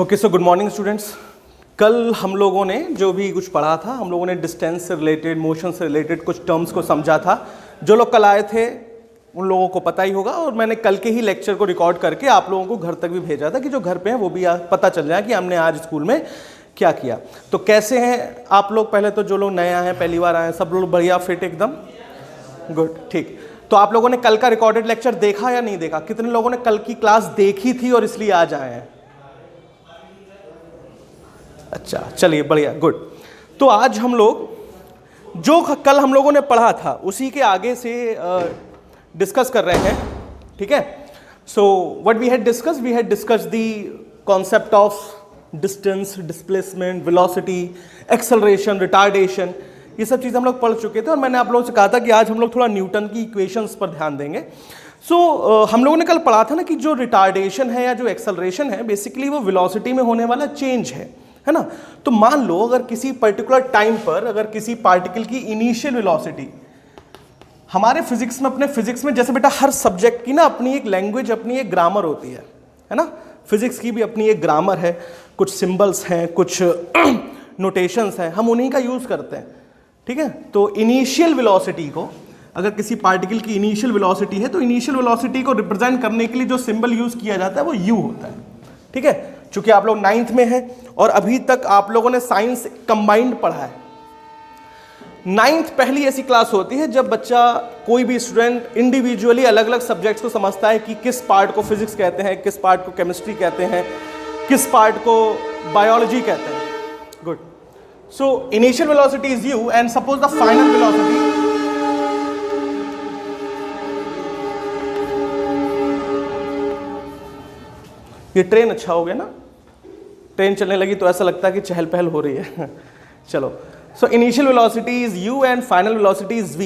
Okay, so good morning students. कल हम लोगों ने जो भी कुछ पढ़ा था, हम लोगों ने डिस्टेंस से रिलेटेड, मोशन से रिलेटेड कुछ टर्म्स को समझा था। जो लोग कल आए थे उन लोगों को पता ही होगा, और मैंने कल के ही लेक्चर को रिकॉर्ड करके आप लोगों को घर तक भी भेजा था कि जो घर पे हैं वो भी पता चल जाए कि हमने आज स्कूल में क्या किया। तो कैसे हैं आप लोग? पहले तो जो लोग नए आए हैं, पहली बार आए हैं, सब लोग बढ़िया, फिट, एकदम गुड, ठीक। तो आप लोगों ने कल का रिकॉर्डेड लेक्चर देखा या नहीं देखा? कितने लोगों ने कल की क्लास देखी थी और इसलिए आज आए हैं? अच्छा, चलिए, बढ़िया, गुड। तो आज हम लोग जो कल हम लोगों ने पढ़ा था उसी के आगे से डिस्कस कर रहे हैं, ठीक है। So what we had discuss the concept of distance, displacement, velocity, acceleration, retardation, ये सब चीज़ हम लोग पढ़ चुके थे। और मैंने आप लोगों से कहा था कि आज हम लोग थोड़ा न्यूटन की इक्वेशंस पर ध्यान देंगे। हम लोगों ने कल पढ़ा था ना कि जो रिटार्डेशन है या जो एक्सेलरेशन है, बेसिकली वो वेलोसिटी में होने वाला चेंज है ना। तो मान लो अगर किसी पर्टिकुलर टाइम पर अगर किसी पार्टिकल की इनिशियल वेलोसिटी, हमारे फिजिक्स में, अपने फिजिक्स में जैसे बेटा हर सब्जेक्ट की ना अपनी एक लैंग्वेज, अपनी एक ग्रामर होती है ना। फिजिक्स की भी अपनी एक ग्रामर है, कुछ सिंबल्स हैं, कुछ नोटेशंस हैं, हम उन्हीं का यूज़ करते हैं, ठीक है। तो इनिशियल वेलोसिटी को, अगर किसी पार्टिकल की इनिशियल वेलोसिटी है तो इनिशियल वेलोसिटी को रिप्रेजेंट करने के लिए जो सिंबल यूज़ किया जाता है वो यू होता है, ठीक है। चूंकि आप लोग 9th में हैं और अभी तक आप लोगों ने साइंस कंबाइंड पढ़ा है। 9th पहली ऐसी क्लास होती है जब बच्चा, कोई भी स्टूडेंट इंडिविजुअली अलग अलग सब्जेक्ट्स को समझता है कि किस पार्ट को फिजिक्स कहते हैं, किस पार्ट को केमिस्ट्री कहते हैं, किस पार्ट को बायोलॉजी कहते हैं। Good. So initial velocity is you and suppose the final velocity, ये ट्रेन अच्छा हो गया ना, ट्रेन चलने लगी तो ऐसा लगता है कि चहल पहल हो रही है। चलो, so initial velocity is u and final velocity is v,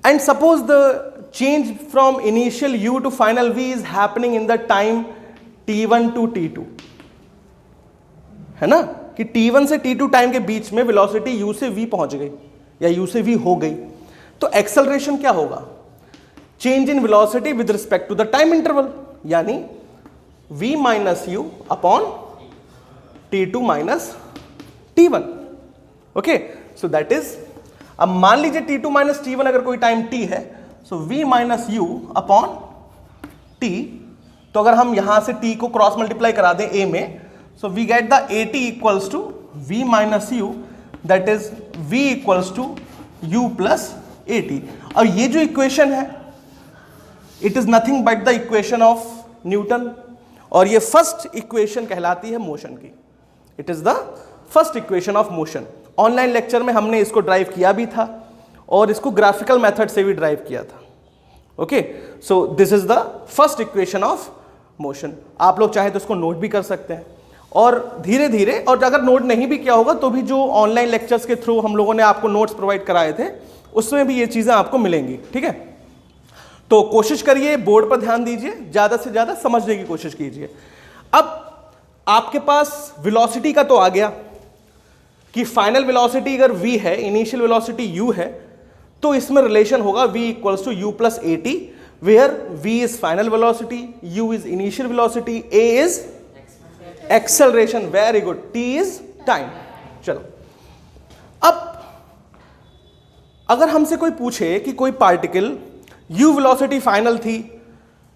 and suppose the change from initial u to final v is happening in the time t1 to t2, है ना, कि t1 से t2 टाइम के बीच में velocity u से v पहुंच गई या u से v हो गई। तो एक्सेलरेशन क्या होगा? Change in velocity with respect to the time interval, यानी v minus u upon t2 minus t1। Okay, so that is, अब मान लीजिए t2 माइनस t1 अगर कोई टाइम t है, सो v minus u upon t। तो अगर हम यहां से t को क्रॉस मल्टीप्लाई करा दें a में, so we get the at equals to v minus u, that is v equals to u plus at। और ये जो इक्वेशन है, it is nothing but the equation of Newton, और ये फर्स्ट इक्वेशन कहलाती है मोशन की। It is the first equation of motion. Online lecture में हमने इसको ड्राइव किया भी था और इसको ग्राफिकल मेथड से भी ड्राइव किया था। Okay, so this is the first equation of motion. आप लोग चाहे तो इसको नोट भी कर सकते हैं, और धीरे धीरे, और अगर नोट नहीं भी किया होगा तो भी जो ऑनलाइन लेक्चर्स के थ्रू हम लोगों ने आपको नोट्स प्रोवाइड कराए थे उसमें भी ये चीजें आपको मिलेंगी, ठीक है। तो कोशिश करिए, बोर्ड पर ध्यान दीजिए, ज्यादा से ज्यादा समझने की कोशिश कीजिए। अब आपके पास वेलोसिटी का तो आ गया कि फाइनल वेलोसिटी अगर v है, इनिशियल वेलोसिटी u है, तो इसमें रिलेशन होगा v equals to u plus at, where v is final velocity, u is initial velocity, a is acceleration, very good, t is time. चलो, अब अगर हमसे कोई पूछे कि कोई पार्टिकल u वेलोसिटी फाइनल थी,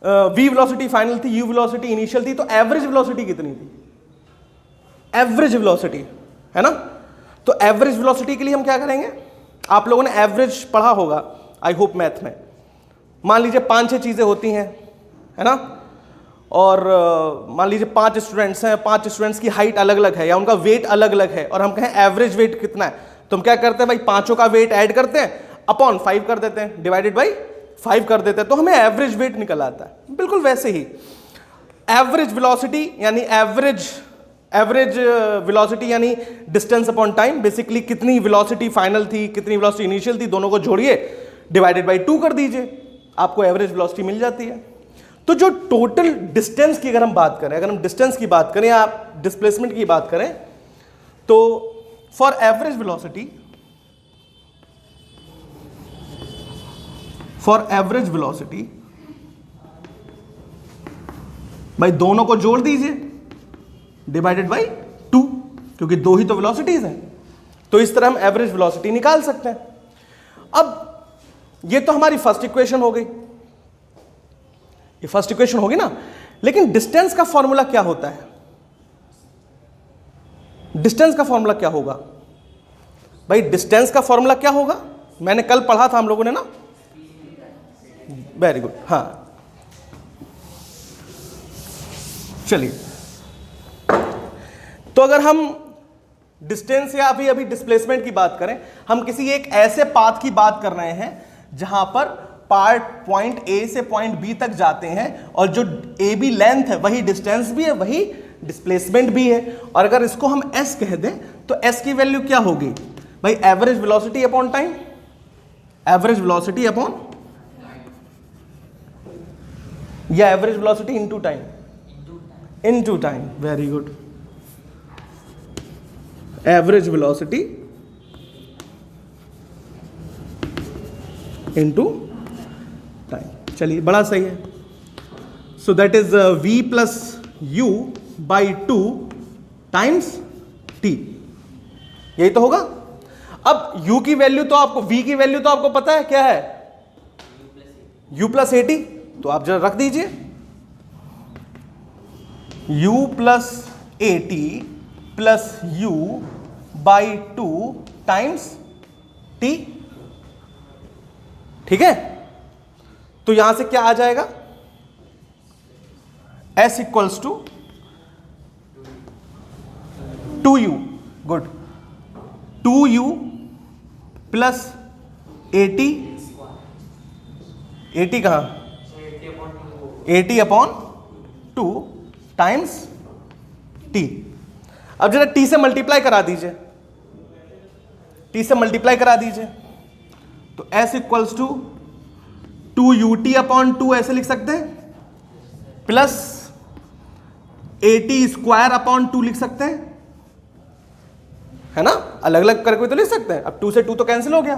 v वेलोसिटी फाइनल थी, u वेलोसिटी इनिशियल थी, तो एवरेज वेलोसिटी कितनी थी? एवरेज वेलोसिटी, है ना। तो एवरेज वेलोसिटी के लिए हम क्या करेंगे? आप लोगों ने एवरेज पढ़ा होगा आई होप मैथ में। मान लीजिए 5-6 चीजें होती हैं, है ना, और मान लीजिए 5 स्टूडेंट्स हैं, 5 स्टूडेंट्स की हाइट अलग अलग है या उनका वेट अलग अलग है, और हम कहें एवरेज वेट कितना है, तो हम क्या करते हैं भाई? पांचों का वेट ऐड करते हैं, अपॉन 5 कर देते हैं, डिवाइडेड बाई 5 कर देते हैं, तो हमें एवरेज वेट निकल आता है। बिल्कुल वैसे ही एवरेज वेलोसिटी यानी एवरेज वेलोसिटी यानी डिस्टेंस अपॉन टाइम, बेसिकली कितनी वेलोसिटी फाइनल थी, कितनी वेलोसिटी इनिशियल थी, दोनों को जोड़िए, डिवाइडेड बाई 2 कर दीजिए, आपको एवरेज वेलोसिटी मिल जाती है। तो जो टोटल डिस्टेंस की अगर हम बात करें, अगर हम डिस्टेंस की बात करें या डिस्प्लेसमेंट की बात करें, तो फॉर एवरेज वेलोसिटी भाई दोनों को जोड़ दीजिए, डिवाइडेड बाई 2, क्योंकि 2 ही तो वेलोसिटीज हैं। तो इस तरह हम एवरेज वेलोसिटी निकाल सकते हैं। अब ये तो हमारी फर्स्ट इक्वेशन हो गई, ये फर्स्ट इक्वेशन होगी ना। लेकिन डिस्टेंस का फॉर्मूला क्या होता है? डिस्टेंस का फॉर्मूला क्या होगा भाई? डिस्टेंस का फॉर्मूला क्या होगा? मैंने कल पढ़ा था हम लोगों ने ना। वेरी गुड, हाँ चलिए। तो अगर हम डिस्टेंस या अभी डिस्प्लेसमेंट की बात करें, हम किसी एक ऐसे पाथ की बात कर रहे हैं जहां पर पार्ट पॉइंट ए से पॉइंट बी तक जाते हैं, और जो ए बी लेंथ है वही डिस्टेंस भी है, वही डिस्प्लेसमेंट भी है। और अगर इसको हम एस कह दें तो एस की वैल्यू क्या होगी भाई? Average velocity upon time, average velocity upon, या average velocity into time, into time. Very good, average velocity into time. चलिए, बड़ा सही है। So that is v plus u by 2 times t, यही तो होगा। अब u की वैल्यू तो आपको, v की वैल्यू तो आपको पता है क्या है? u plus a T. तो आप जरा रख दीजिए u plus a T plus u by 2 times t, ठीक है। तो यहां से क्या आ जाएगा? s equals to 2u, good, 2u plus a t कहां? A t upon 2 times t। अब जरा t से मल्टीप्लाई करा दीजिए, t से मल्टीप्लाई करा दीजिए। तो s equals to 2ut upon 2 ऐसे लिख सकते हैं, plus a t square upon 2 लिख सकते हैं, है ना। अलग अलग करके तो लिख सकते हैं। अब 2 से 2 तो कैंसिल हो गया।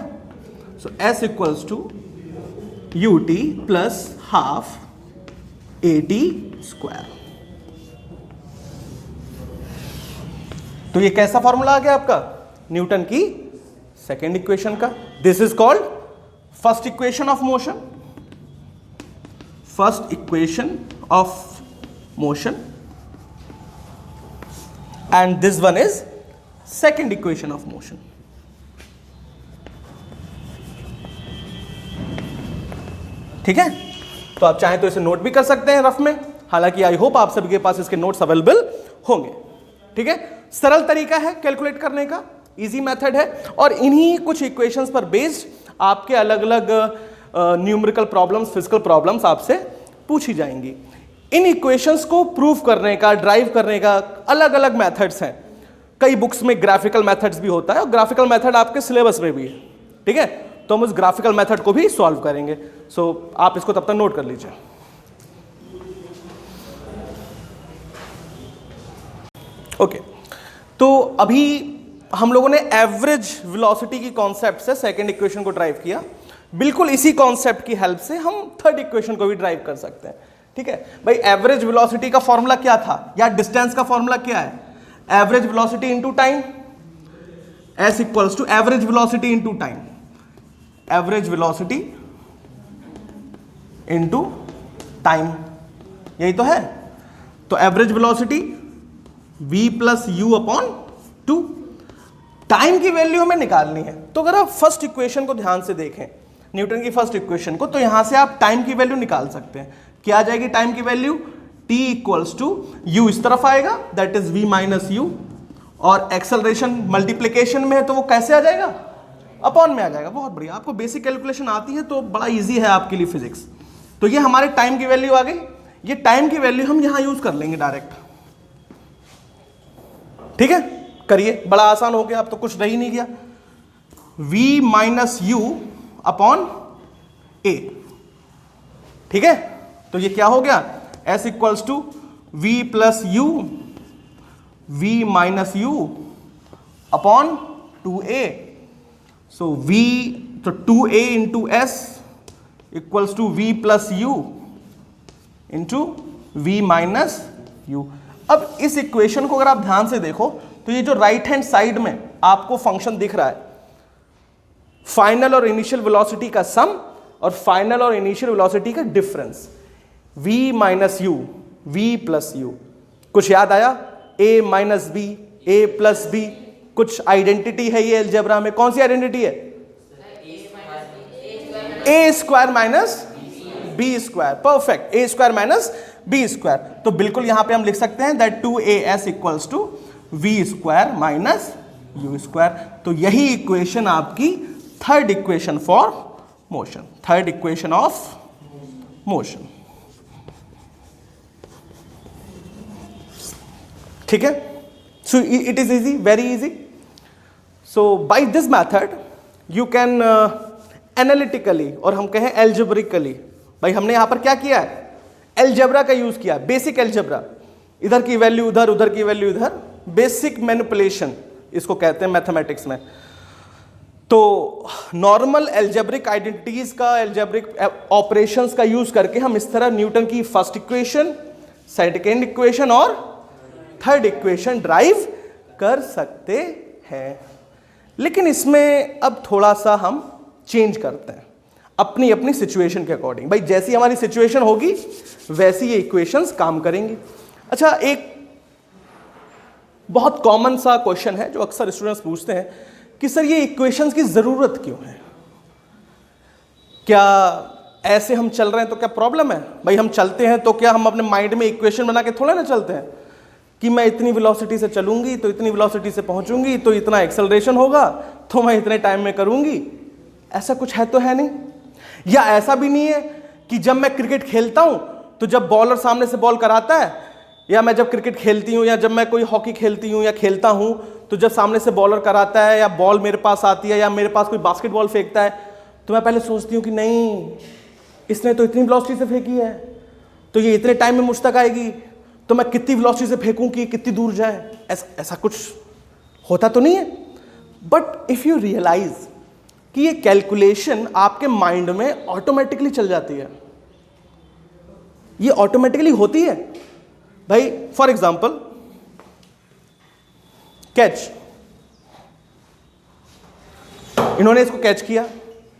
So s equals to u t plus half a t square. तो ये कैसा फॉर्मूला आ गया आपका? न्यूटन की सेकेंड इक्वेशन का। This is called first equation of motion, first equation of motion, and this one is second equation of motion. ठीक है। तो आप चाहें तो इसे नोट भी कर सकते हैं रफ में, हालांकि आई होप आप सभी के पास इसके नोट्स अवेलेबल होंगे। ठीक है, सरल तरीका है कैलकुलेट करने का, इजी मेथड है, और इन्हीं कुछ इक्वेशंस पर बेस्ड आपके अलग अलग न्यूमेरिकल प्रॉब्लम्स, फिजिकल प्रॉब्लम्स आपसे पूछी जाएंगी। इन इक्वेशंस को प्रूव करने का, ड्राइव करने का अलग अलग मेथड्स हैं। कई बुक्स में ग्राफिकल मेथड्स भी होता है, और ग्राफिकल मेथड आपके सिलेबस में भी है। ठीक है, तो हम उस ग्राफिकल मेथड को भी सॉल्व करेंगे। सो आप इसको तब तक नोट कर लीजिए। ओके, तो अभी हम लोगों ने एवरेज वेलोसिटी की कॉन्सेप्ट से सेकंड इक्वेशन को ड्राइव किया। बिल्कुल इसी कॉन्सेप्ट की हेल्प से हम थर्ड इक्वेशन को भी ड्राइव कर सकते हैं। ठीक है भाई, एवरेज वेलोसिटी का फॉर्मूला क्या था, या डिस्टेंस का फॉर्मूला क्या है? Average velocity into time, s equals to average velocity into time, average velocity into time, यही तो है। तो average velocity v plus u upon 2, time की वैल्यू हमें निकालनी है। तो अगर आप फर्स्ट इक्वेशन को ध्यान से देखें, न्यूटन की फर्स्ट इक्वेशन को, तो यहां से आप टाइम की वैल्यू निकाल सकते हैं। क्या आ जाएगी टाइम की value? t equals to u इस तरफ आएगा, that is v minus u, और एक्सेलरेशन मल्टीप्लीकेशन में है तो वो कैसे आ जाएगा? अपॉन में आ जाएगा। बहुत बढ़िया, आपको बेसिक कैलकुलेशन आती है तो बड़ा इजी है आपके लिए फिजिक्स। तो ये हमारे टाइम की वैल्यू आ गई। ये टाइम की वैल्यू हम यहां यूज कर लेंगे डायरेक्ट। ठीक है, करिए, बड़ा आसान हो गया, अब तो कुछ रह ही नहीं गया। v minus u upon a, ठीक है। तो ये क्या हो गया? s equals to v plus u, v minus u upon 2a। So v, तो 2a into s equals to v plus u into v minus u. अब इस इक्वेशन को अगर आप ध्यान से देखो तो ये जो राइट हैंड साइड में आपको फंक्शन दिख रहा है, फाइनल और इनिशियल वेलोसिटी का सम और फाइनल और इनिशियल वेलोसिटी का difference, v minus u, v plus u. कुछ याद आया? a minus b, a plus b, कुछ आइडेंटिटी है ये अलजेब्रा में। कौन सी आइडेंटिटी है? a square minus b square. Perfect, a square minus b square. तो बिल्कुल यहां पे हम लिख सकते हैं that 2as equals to v square minus u square. तो यही इक्वेशन आपकी third equation for motion, third equation of motion. ठीक है? So it is easy, very easy. So by this method you can analytically और हम कहें algebraically, भाई हमने यहां पर क्या किया है? एल्जेब्रा का यूज किया, बेसिक एल्जेब्रा, इधर की वैल्यू उधर, उधर की वैल्यू इधर, बेसिक मैनिपुलेशन इसको कहते हैं मैथमेटिक्स में। तो नॉर्मल एल्जेब्रिक आइडेंटिटीज का, एल्जेब्रिक ऑपरेशंस का यूज करके हम इस तरह न्यूटन की फर्स्ट इक्वेशन, सेकंड इक्वेशन और थर्ड इक्वेशन ड्राइव कर सकते हैं। लेकिन इसमें अब थोड़ा सा हम चेंज करते हैं अपनी अपनी सिचुएशन के अकॉर्डिंग। भाई जैसी हमारी सिचुएशन होगी वैसी ये इक्वेशंस काम करेंगी। अच्छा, एक बहुत कॉमन सा क्वेश्चन है जो अक्सर स्टूडेंट्स पूछते हैं कि सर ये इक्वेशंस की जरूरत क्यों है? क्या ऐसे हम चल रहे हैं तो क्या प्रॉब्लम है? भाई हम चलते हैं तो क्या हम अपने माइंड में इक्वेशन बना के थोड़ा ना चलते हैं कि मैं इतनी वेलोसिटी से चलूंगी तो इतनी वेलोसिटी से पहुंचूंगी तो इतना एक्सेलरेशन होगा तो मैं इतने टाइम में करूंगी। ऐसा कुछ है तो है नहीं। या ऐसा भी नहीं है कि जब मैं क्रिकेट खेलता हूं तो जब बॉलर सामने से बॉल कराता है, या मैं जब क्रिकेट खेलती हूं या जब मैं कोई हॉकी खेलती हूं या खेलता हूं तो जब सामने से बॉलर कराता है या बॉल मेरे पास आती है या मेरे पास कोई बास्केटबॉल फेंकता है तो मैं पहले सोचती हूं कि नहीं, इसने तो इतनी वेलोसिटी से फेंकी है तो ये इतने टाइम में मुझ तक आएगी, तो मैं कितनी वेलोसिटी से फेंकूं कि कितनी दूर जाए। ऐसा कुछ होता तो नहीं है। बट इफ यू रियलाइज कि ये कैलकुलेशन आपके माइंड में ऑटोमेटिकली चल जाती है, ये ऑटोमेटिकली होती है। भाई फॉर एग्जाम्पल कैच, इन्होंने इसको कैच किया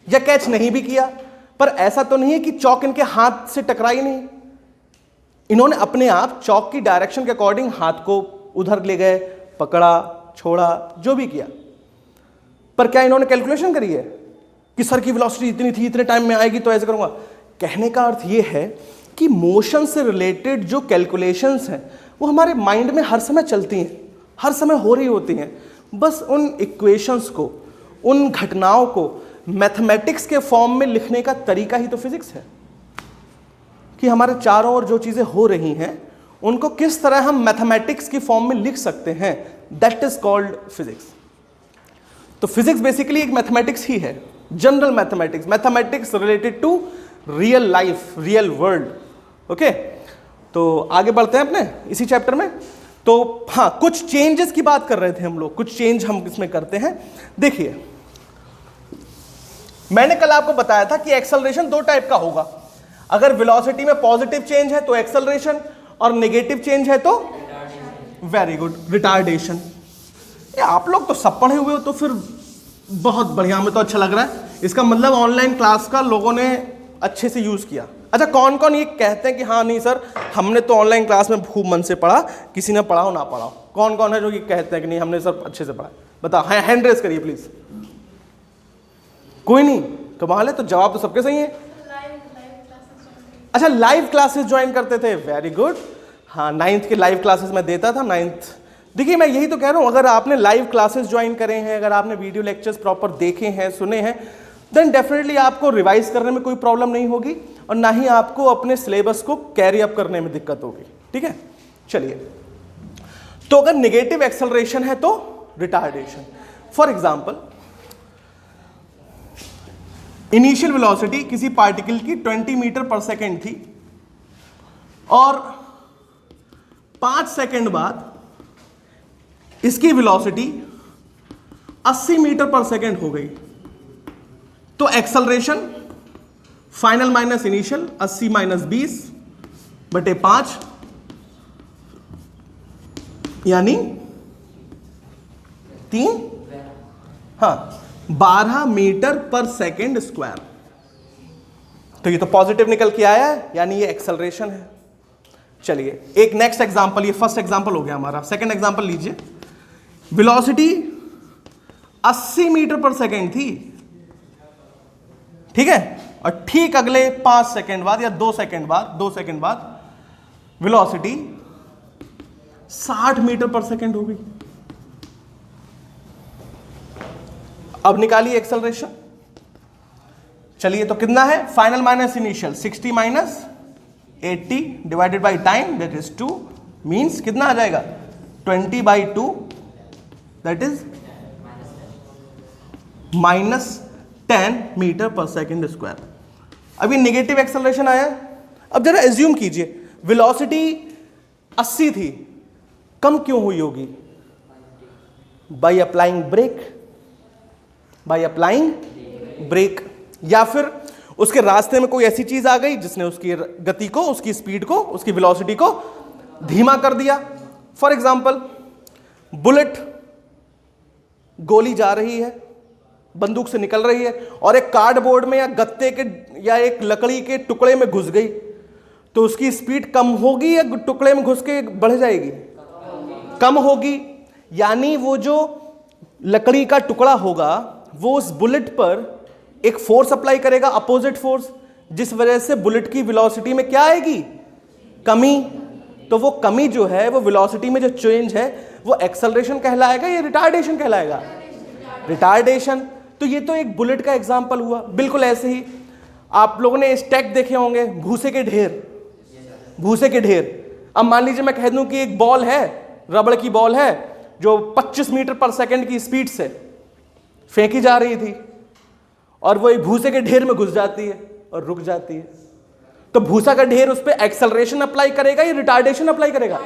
या कैच नहीं भी किया, पर ऐसा तो नहीं है कि चौक इनके हाथ से टकराई नहीं, इन्होंने अपने आप चौक की डायरेक्शन के अकॉर्डिंग हाथ को उधर ले गए, पकड़ा, छोड़ा, जो भी किया। पर क्या इन्होंने कैलकुलेशन करी है कि सर की वेलोसिटी इतनी थी, इतने टाइम में आएगी तो ऐसे करूंगा? कहने का अर्थ ये है कि मोशन से रिलेटेड जो कैलकुलेशंस हैं वो हमारे माइंड में हर समय चलती हैं, हर समय हो रही होती हैं। बस उन इक्वेशंस को, उन घटनाओं को मैथमेटिक्स के फॉर्म में लिखने का तरीका ही तो फिजिक्स है कि हमारे चारों ओर जो चीज़ें हो रही हैं उनको किस तरह हम मैथमेटिक्स की फॉर्म में लिख सकते हैं। That is called physics. तो फिजिक्स बेसिकली एक मैथमेटिक्स ही है, general mathematics, mathematics related to real life, real world. Okay, तो आगे बढ़ते हैं अपने इसी चैप्टर में। तो हाँ, कुछ चेंजेस की बात कर रहे थे हम लोग, कुछ चेंज हम इसमें करते हैं। देखिए, मैंने कल आपको बताया था कि एक्सेलरेशन दो टाइप का होगा। अगर वेलोसिटी में पॉजिटिव चेंज है तो एक्सेलरेशन, और नेगेटिव चेंज है तो वेरी गुड, रिटार्डेशन। आप लोग तो सब पढ़े हुए हो तो फिर बहुत बढ़िया, हमें तो अच्छा लग रहा है। इसका मतलब ऑनलाइन क्लास का लोगों ने अच्छे से यूज किया। अच्छा, कौन कौन ये कहते हैं कि हाँ नहीं सर हमने तो ऑनलाइन क्लास में खूब मन से पढ़ा, किसी ने पढ़ाओ ना पढ़ाओ? कौन कौन है जो ये कहते हैं कि नहीं हमने सर अच्छे से पढ़ा? बताओ, हैंड रेस करिए प्लीज। कोई नहीं? कमाल है, तो जवाब तो सबके सही है। अच्छा, लाइव क्लासेस ज्वाइन करते थे, वेरी गुड। हाँ, 9th के लाइव क्लासेस में देता था, 9th। देखिए मैं यही तो कह रहा हूँ, अगर आपने लाइव क्लासेस ज्वाइन करे हैं, अगर आपने वीडियो लेक्चर्स प्रॉपर देखे हैं, सुने हैं, देन डेफिनेटली आपको रिवाइज करने में कोई प्रॉब्लम नहीं होगी और ना ही आपको अपने सिलेबस को कैरी अप करने में दिक्कत होगी। ठीक है, चलिए। तो अगर नेगेटिव एक्सेलरेशन है तो retardation. For example, initial velocity किसी पार्टिकल की 20 मीटर पर सेकेंड थी और 5 सेकेंड बाद इसकी वेलोसिटी 80 मीटर पर सेकेंड हो गई। तो acceleration final minus initial 80 minus 20 बटे 5 यानी 3, हाँ 12 मीटर पर सेकेंड स्क्वायर। तो ये तो पॉजिटिव निकल के आया है, यानी ये एक्सेलरेशन है। चलिए एक नेक्स्ट एग्जांपल, ये फर्स्ट एग्जांपल हो गया हमारा। सेकंड एग्जांपल लीजिए। वेलोसिटी 80 मीटर पर सेकेंड थी, ठीक है, और ठीक अगले 5 सेकेंड बाद या 2 सेकेंड बाद वेलोसिटी 60 मीटर पर सेकेंड हो गई। अब निकालिए एक्सेलरेशन। चलिए तो कितना है, final minus initial 60 minus 80 divided by time that is 2, means कितना आ जाएगा 20/2 दैट इज -10 मीटर पर सेकेंड स्क्वायर। अभी नेगेटिव एक्सेलरेशन आया। अब जरा एज्यूम कीजिए वेलोसिटी 80 थी, कम क्यों हुई होगी? बाय अप्लाइंग ब्रेक, या फिर उसके रास्ते में कोई ऐसी चीज आ गई जिसने उसकी गति को, उसकी स्पीड को, उसकी वेलोसिटी को धीमा कर दिया। फॉर एग्जाम्पल बुलेट, गोली जा रही है, बंदूक से निकल रही है और एक कार्डबोर्ड में या गत्ते के या एक लकड़ी के टुकड़े में घुस गई, तो उसकी स्पीड कम होगी या टुकड़े में घुस के बढ़ जाएगी? कम होगी। यानी वो जो लकड़ी का टुकड़ा होगा वो उस बुलेट पर एक फोर्स अप्लाई करेगा, अपोजिट फोर्स, जिस वजह से बुलेट की वेलोसिटी में क्या आएगी? कमी। तो वो कमी जो है, वो वेलोसिटी में जो चेंज है, वो एक्सेलरेशन कहलाएगा या रिटार्डेशन कहलाएगा? रिटार्डेशन। तो ये तो एक बुलेट का एग्जांपल हुआ। बिल्कुल ऐसे ही आप लोगों ने स्टैक देखे होंगे, भूसे के ढेर। अब मान लीजिए मैं कह दूं कि एक बॉल है, रबड़ की बॉल है, जो 25 मीटर पर सेकंड की स्पीड से फेंकी जा रही थी और वो एक भूसे के ढेर में घुस जाती है और रुक जाती है। तो भूसा का ढेर उस पर एक्सेलरेशन अप्लाई करेगा या रिटार्डेशन अप्लाई करेगा?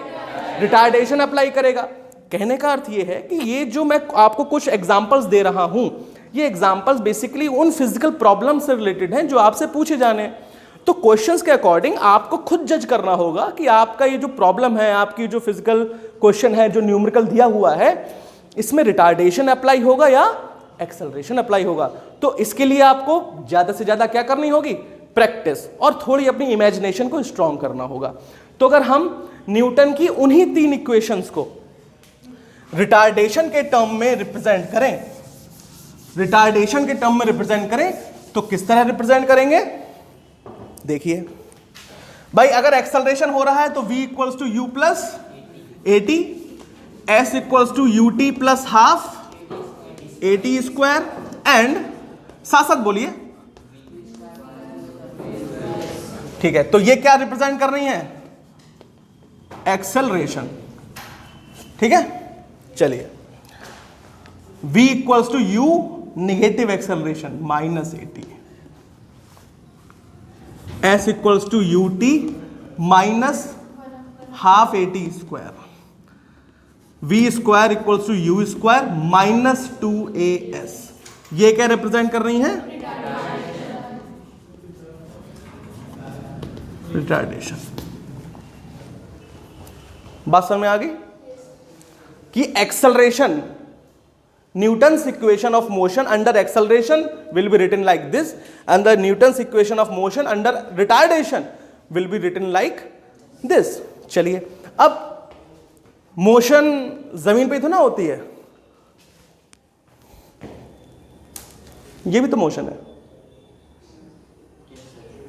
रिटार्डेशन अप्लाई करेगा। कहने का अर्थ ये है कि ये जो मैं आपको कुछ एग्जांपल्स दे रहा हूं, ये एग्जांपल्स बेसिकली उन फिजिकल प्रॉब्लम से रिलेटेड हैं जो आपसे पूछे जाने हैं। तो क्वेश्चंस के अकॉर्डिंग आपको खुद जज करना होगा कि आपका ये जो प्रॉब्लम है, आपकी जो फिजिकल क्वेश्चन है, जो न्यूमेरिकल दिया हुआ है, इसमें रिटार्डेशन अप्लाई होगा या एक्सेलरेशन अप्लाई होगा। तो इसके लिए आपको ज्यादा से ज्यादा क्या करनी होगी? प्रैक्टिस, और थोड़ी अपनी इमेजिनेशन को स्ट्रॉन्ग करना होगा। तो अगर हम न्यूटन की उन्हीं 3 इक्वेशंस को रिटार्डेशन के टर्म में रिप्रेजेंट करें, तो किस तरह रिप्रेजेंट करेंगे? देखिए भाई, अगर एक्सेलरेशन हो रहा है तो v equals to u plus at, s equals to ut plus half at square, and साथ साथ बोलिए, ठीक है। तो ये क्या रिप्रेजेंट कर रही हैं? एक्सेलरेशन, ठीक है। चलिए, v equals to u negative acceleration -at, s equals to ut minus half at square, v square equals to u square minus 2as। ये क्या रिप्रेजेंट कर रही हैं? रिटार्डेशन। बात समझ में आ गई कि acceleration, Newton's equation of motion under acceleration will be written like this, and the Newton's equation of motion under retardation will be written like this. चलिए, अब मोशन जमीन पे तो ना होती है, ये भी तो मोशन है,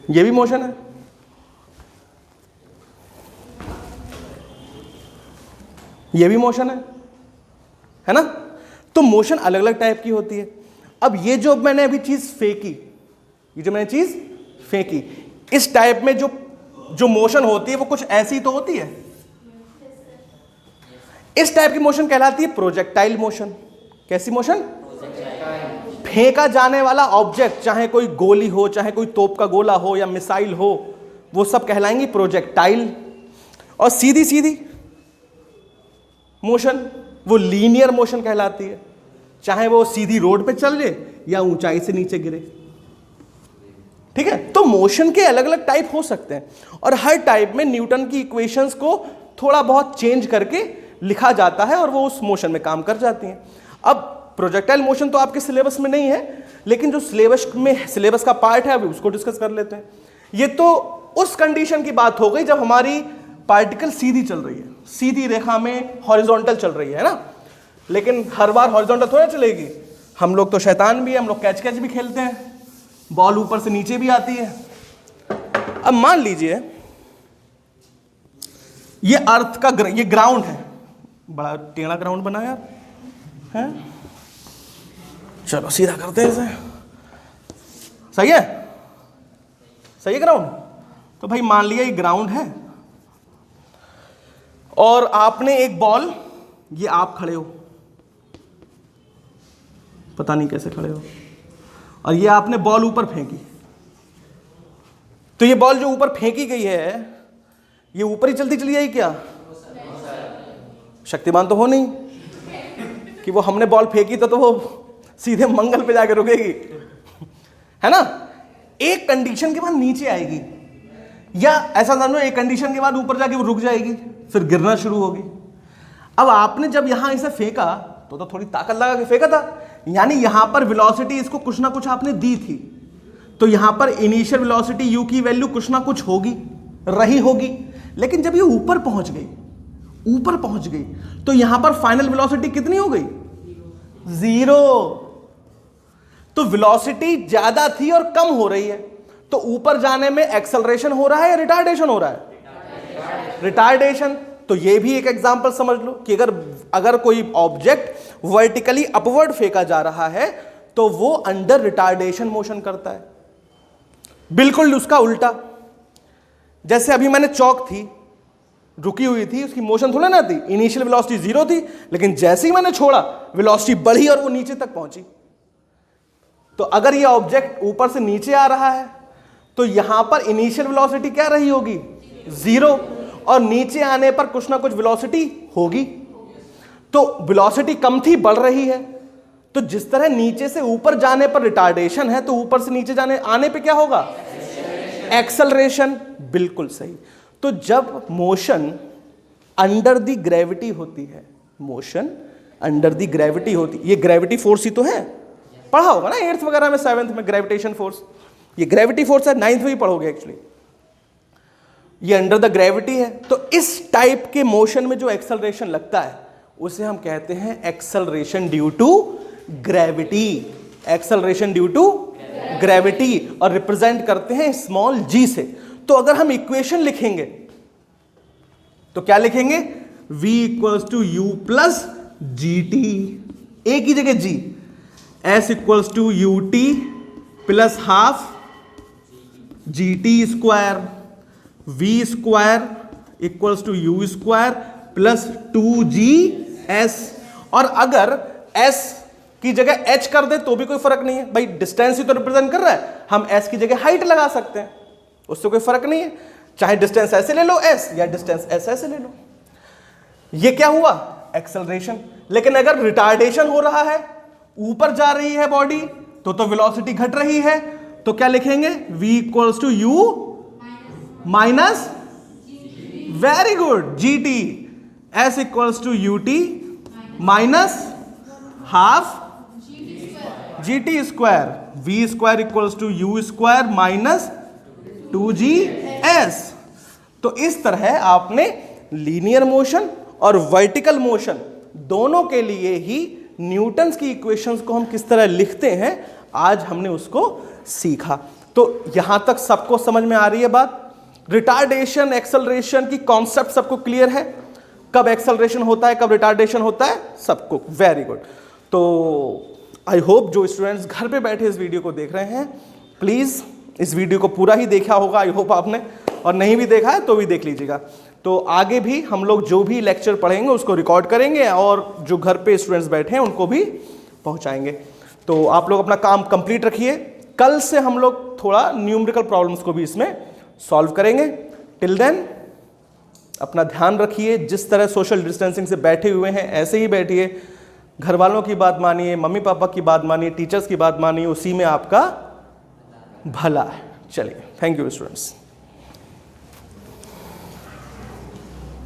ये भी मोशन है, ये भी मोशन है ना? तो मोशन अलग अलग टाइप की होती है। अब ये जो मैंने अभी चीज फेंकी, इस टाइप में जो मोशन होती है वो कुछ ऐसी तो होती है। इस टाइप की मोशन कहलाती है प्रोजेक्टाइल मोशन। कैसी मोशन? फेंका जाने वाला ऑब्जेक्ट, चाहे कोई गोली हो, चाहे कोई तोप का गोला हो या मिसाइल हो, वो सब कहलाएंगी प्रोजेक्टाइल। और सीधी सीधी मोशन वो लीनियर मोशन कहलाती है, चाहे वो सीधी रोड पे चल जाए या ऊंचाई से नीचे गिरे, ठीक है। तो मोशन के अलग अलग टाइप हो सकते हैं और हर टाइप में न्यूटन की इक्वेशंस को थोड़ा बहुत चेंज करके लिखा जाता है और वो उस मोशन में काम कर जाती हैं। अब प्रोजेक्टाइल मोशन तो आपके सिलेबस में नहीं है, लेकिन जो सिलेबस का पार्ट है अभी उसको डिस्कस कर लेते हैं। ये तो उस कंडीशन की बात हो गई जब हमारी पार्टिकल सीधी चल रही है, सीधी रेखा में हॉरिजॉन्टल चल रही है ना। लेकिन हर बार हॉरिजॉन्टल थोड़ा चलेगी, हम लोग तो शैतान भी है, हम लोग कैच कैच भी खेलते हैं, बॉल ऊपर से नीचे भी आती है। अब मान लीजिए ये अर्थ का ये ग्राउंड है, बड़ा टेढ़ा ग्राउंड बना यार है, चलो सीधा करते हैं इसे, सही है, सही है ग्राउंड। तो भाई मान लिया ये ग्राउंड है और आपने एक बॉल, ये आप खड़े हो, पता नहीं कैसे खड़े हो, और ये आपने बॉल ऊपर फेंकी। तो ये बॉल जो ऊपर फेंकी गई है ये ऊपर ही चलती चली जाएगी क्या? शक्तिमान तो हो नहीं कि वो हमने बॉल फेंकी तो वो सीधे मंगल पे जाके रुकेगी, है ना। एक कंडीशन के बाद नीचे आएगी, या ऐसा समझो एक कंडीशन के बाद ऊपर जाके वो रुक जाएगी, फिर गिरना शुरू होगी। अब आपने जब यहां इसे फेंका तो थोड़ी ताकत लगा के फेंका था, यानी यहां पर वेलोसिटी इसको कुछ ना कुछ आपने दी थी, तो यहां पर इनिशियल वेलोसिटी यू की वैल्यू कुछ ना कुछ होगी, रही होगी। लेकिन जब ये ऊपर पहुंच गई तो यहां पर फाइनल वेलोसिटी कितनी हो गई? 0। तो वेलोसिटी ज्यादा थी और कम हो रही है, तो ऊपर जाने में एक्सेलरेशन हो रहा है या रिटार्डेशन हो रहा है? रिटार्डेशन। तो ये भी एक एग्जांपल समझ लो कि अगर कोई ऑब्जेक्ट वर्टिकली अपवर्ड फेंका जा रहा है तो वो अंडर रिटार्डेशन मोशन करता है। बिल्कुल उसका उल्टा, जैसे अभी मैंने चौक थी, रुकी हुई थी, उसकी मोशन थोड़ा ना थी, इनिशियल वेलोसिटी 0 थी, लेकिन जैसे ही मैंने छोड़ा वेलोसिटी बढ़ी और वो नीचे तक पहुंची। तो अगर ये ऑब्जेक्ट ऊपर से नीचे आ रहा है तो यहां पर इनिशियल वेलोसिटी क्या रही होगी? 0, और नीचे आने पर कुछ ना कुछ वेलोसिटी होगी। तो वेलोसिटी कम थी, बढ़ रही है। तो जिस तरह नीचे से ऊपर जाने पर रिटार्डेशन है, तो ऊपर से नीचे आने पे क्या होगा? एक्सेलरेशन। बिल्कुल सही। तो जब मोशन अंडर द ग्रेविटी होती है, मोशन अंडर द ग्रेविटी होती, ये ग्रेविटी फोर्स ही तो है, पढ़ा होगा ना 8th वगैरह में, 7th में ग्रेविटेशन फोर्स, ये ग्रेविटी फोर्स है, 9th में भी पढ़ोगे एक्चुअली, ये अंडर द ग्रेविटी है। तो इस टाइप के मोशन में जो एक्सेलरेशन लगता है उसे हम कहते हैं acceleration due to gravity, acceleration due to gravity, और रिप्रेजेंट करते हैं स्मॉल g से। तो अगर हम इक्वेशन लिखेंगे तो क्या लिखेंगे? v equals to u plus g t, a की जगह g, s equals to u t plus half g t square, v square equals to u square plus 2gS। और अगर s की जगह h कर दे तो भी कोई फर्क नहीं है, भाई डिस्टेंस ही तो रिप्रेजेंट कर रहा है, हम s की जगह हाइट लगा सकते हैं, उससे कोई फर्क नहीं है, चाहे डिस्टेंस ऐसे ले लो s या डिस्टेंस ऐसे ले लो। ये क्या हुआ? एक्सेलरेशन। लेकिन अगर रिटार्डेशन हो रहा है, ऊपर जा रही है बॉडी, तो वेलोसिटी घट रही है, तो क्या लिखेंगे? v equals to u minus, very good, g t, s equals to u t minus half g t square, v square equals to u square minus 2gS। तो इस तरह आपने लीनियर मोशन और वर्टिकल मोशन दोनों के लिए ही Newton's की equations को हम किस तरह लिखते हैं, आज हमने उसको सीखा। तो यहां तक सबको समझ में आ रही है बात? रिटार्डेशन एक्सेलरेशन की कॉन्सेप्ट सबको क्लियर है? कब एक्सेलरेशन होता है, कब रिटार्डेशन होता है, सबको? Very good. तो आई होप जो स्टूडेंट्स घर पे बैठे इस वीडियो को देख रहे हैं, प्लीज़ इस वीडियो को पूरा ही देखा होगा, आई होप आपने, और नहीं भी देखा है तो भी देख लीजिएगा। तो आगे भी हम लोग जो भी लेक्चर पढ़ेंगे उसको रिकॉर्ड करेंगे और जो घर पे स्टूडेंट्स बैठे हैं उनको भी पहुंचाएंगे। तो आप लोग अपना काम कंप्लीट रखिए। कल से हम लोग थोड़ा न्यूमेरिकल प्रॉब्लम्स को भी इसमें सॉल्व करेंगे। टिल देन अपना ध्यान रखिए, जिस तरह सोशल डिस्टेंसिंग से बैठे हुए हैं ऐसे ही बैठिए, घर वालों की बात मानिए, मम्मी पापा की बात मानिए, टीचर्स की बात मानिए, उसी में आपका भला है। चलिए, थैंक यू स्टूडेंट्स।